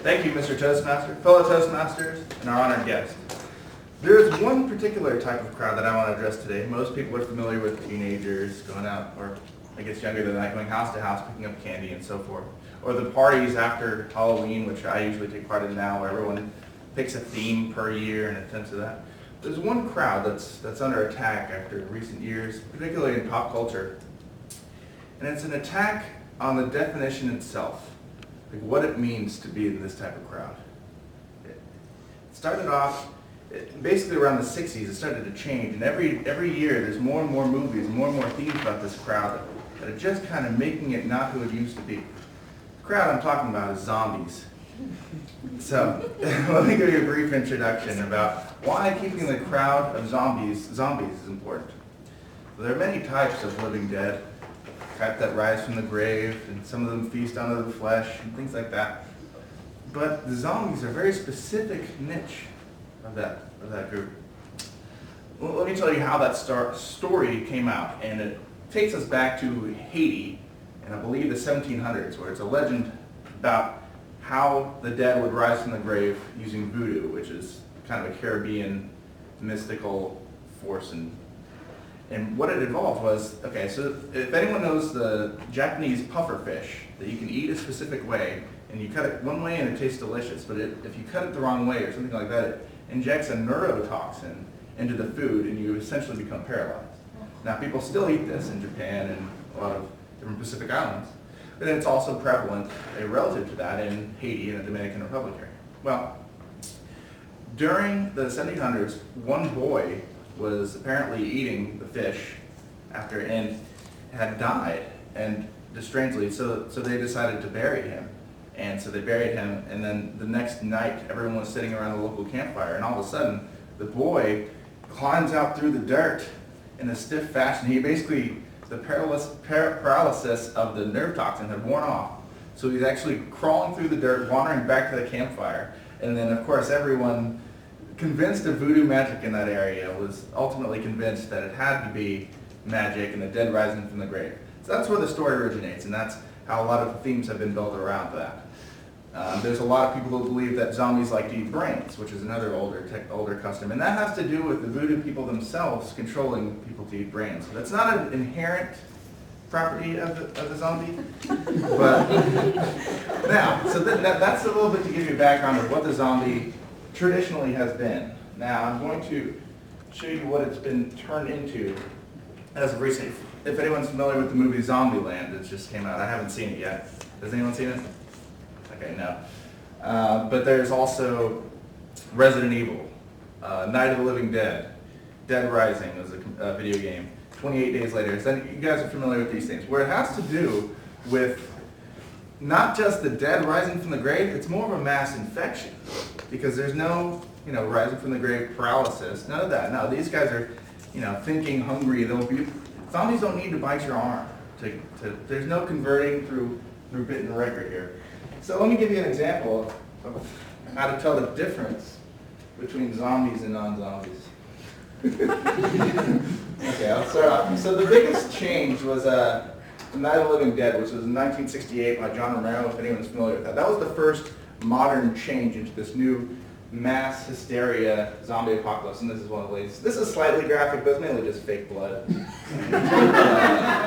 Thank you, Mr. Toastmaster, fellow Toastmasters, and our honored guest. There is one particular type of crowd that I want to address today. Most people are familiar with teenagers going out, or I guess younger than that, going house to house, picking up candy and so forth. Or the parties after Halloween, which I usually take part in now, where everyone picks a theme per year and attends to that. There's one crowd that's under attack after recent years, particularly in pop culture. And it's an attack on the definition itself, like what it means to be in this type of crowd. It started off basically around the 60s. It started to change, and every year there's more and more movies, more and more themes about this crowd that are just kind of making it not who it used to be. The crowd I'm talking about is zombies. So let me give you a brief introduction about why keeping the crowd of zombies is important. There are many types of living dead, type that rise from the grave, and some of them feast on the flesh and things like that. But the zombies are a very specific niche of that group. Well, let me tell you how that story came out, and it takes us back to Haiti, and I believe the 1700s, where it's a legend about how the dead would rise from the grave using voodoo, which is kind of a Caribbean mystical force. And what it involved was, okay, so if anyone knows the Japanese puffer fish, that you can eat a specific way, and you cut it one way and it tastes delicious, but if you cut it the wrong way or something like that, it injects a neurotoxin into the food and you essentially become paralyzed. Now people still eat this in Japan and a lot of different Pacific islands, but it's also prevalent, relative to that, in Haiti and the Dominican Republic area. Well, during the 1700s, one boy was apparently eating the fish and had died, and strangely, so they decided to bury him. And so they buried him, and then the next night, everyone was sitting around the local campfire, and all of a sudden, the boy climbs out through the dirt in a stiff fashion. He basically, the paralysis of the nerve toxin had worn off, so he's actually crawling through the dirt, wandering back to the campfire, and then of course everyone convinced of voodoo magic in that area was ultimately convinced that it had to be magic and the dead rising from the grave. So that's where the story originates, and that's how a lot of themes have been built around that. There's a lot of people who believe that zombies like to eat brains, which is another older custom, and that has to do with the voodoo people themselves controlling people to eat brains. So that's not an inherent property of the zombie, but now, so that's a little bit to give you a background of what the zombie traditionally has been. Now I'm going to show you what it's been turned into as of recent. If anyone's familiar with the movie Zombieland, it just came out. I haven't seen it yet. Has anyone seen it? Okay, no. But there's also Resident Evil, Night of the Living Dead, Dead Rising was a video game, 28 Days Later. So you guys are familiar with these things, where it has to do with not just the dead rising from the grave, it's more of a mass infection, because there's no, rising from the grave paralysis, none of that. No, these guys are, thinking, hungry. Zombies don't need to bite your arm. There's no converting through bitten record here. So let me give you an example of how to tell the difference between zombies and non-zombies. Okay, I'll start off. So the biggest change was Night of the Living Dead, which was in 1968 by John Romero, if anyone's familiar with that. That was the first modern change into this new mass hysteria zombie apocalypse, and this is one of the ways. This is slightly graphic, but it's mainly just fake blood.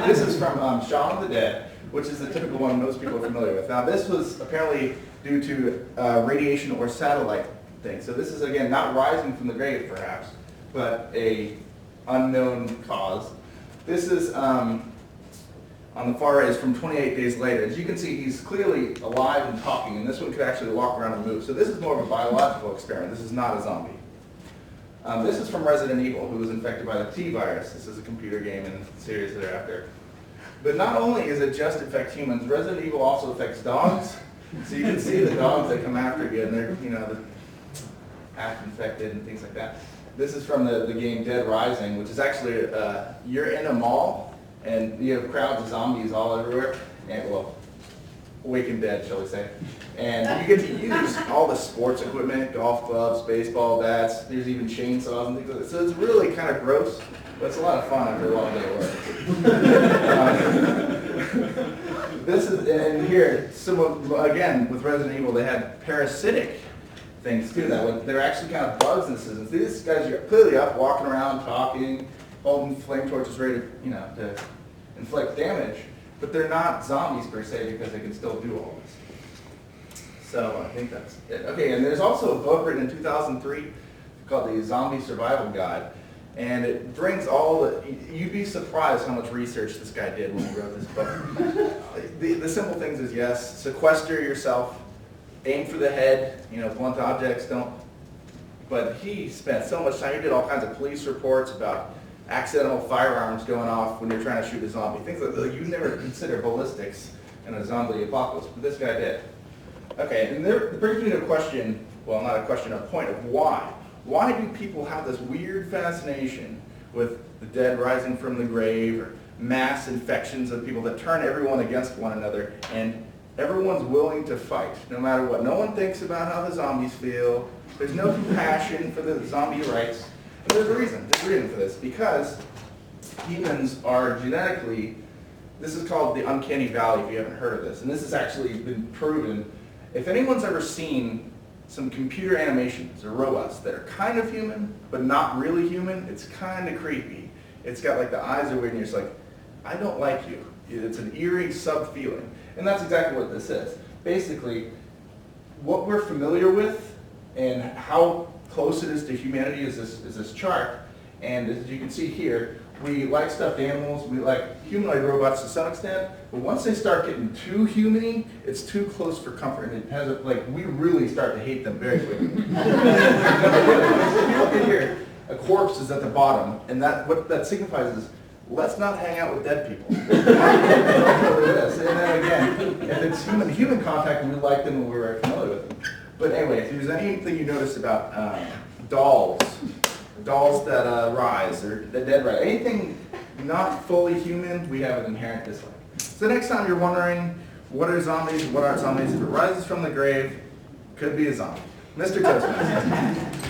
This is from Shaun of the Dead, which is the typical one most people are familiar with. Now this was apparently due to radiation or satellite thing. So this is, again, not rising from the grave perhaps, but a unknown cause. This is, on the far right, is from 28 Days Later. As you can see, he's clearly alive and talking, and this one could actually walk around and move. So this is more of a biological experiment. This is not a zombie. This is from Resident Evil, who was infected by the T virus. This is a computer game in the series thereafter. But not only is it just affect humans, Resident Evil also affects dogs. So you can see the dogs that come after you, and they're, they're half infected and things like that. This is from the game Dead Rising, which is actually, you're in a mall, and you have crowds of zombies all everywhere, and Waking Dead, shall we say. And you get to use all the sports equipment, golf clubs, baseball bats, there's even chainsaws and things like that. So it's really kind of gross, but it's a lot of fun after a long day of work. and here, similar, again, with Resident Evil, they had parasitic things too. They're actually kind of bugs in the systems. These guys are clearly up, walking around, talking, holding flame torches ready to inflict damage. But they're not zombies per se because they can still do all this. So I think that's it. Okay, and there's also a book written in 2003 called the Zombie Survival Guide. And it brings you'd be surprised how much research this guy did when he wrote this book. The simple things is yes, sequester yourself, aim for the head, blunt objects don't. But he spent so much time, he did all kinds of police reports about accidental firearms going off when you're trying to shoot a zombie. Things that you never consider ballistics in a zombie apocalypse, but this guy did. Okay, and that brings me to a question, well not a question, a point of why. Why do people have this weird fascination with the dead rising from the grave or mass infections of people that turn everyone against one another and everyone's willing to fight no matter what? No one thinks about how the zombies feel. There's no compassion for the zombie rights. And there's a reason. There's a reason for this. Because humans are genetically, this is called the uncanny valley if you haven't heard of this. And this has actually been proven. If anyone's ever seen some computer animations or robots that are kind of human, but not really human, it's kind of creepy. It's got like the eyes are weird and you're just like, I don't like you. It's an eerie sub-feeling. And that's exactly what this is. Basically, what we're familiar with and how close it is to humanity is this chart. And as you can see here, we like stuffed animals, we like humanoid robots to some extent, but once they start getting too human-y, it's too close for comfort, and it has we really start to hate them very quickly. If you look at here, a corpse is at the bottom, and what that signifies is, let's not hang out with dead people. And then again, if it's human contact, we like them and we're very familiar with them. But anyway, if there's anything you notice about dolls that rise, or the dead rise, anything not fully human, we have an inherent dislike. So next time you're wondering, what are zombies, what aren't zombies, if it rises from the grave, could be a zombie. Mr. Toastmaster.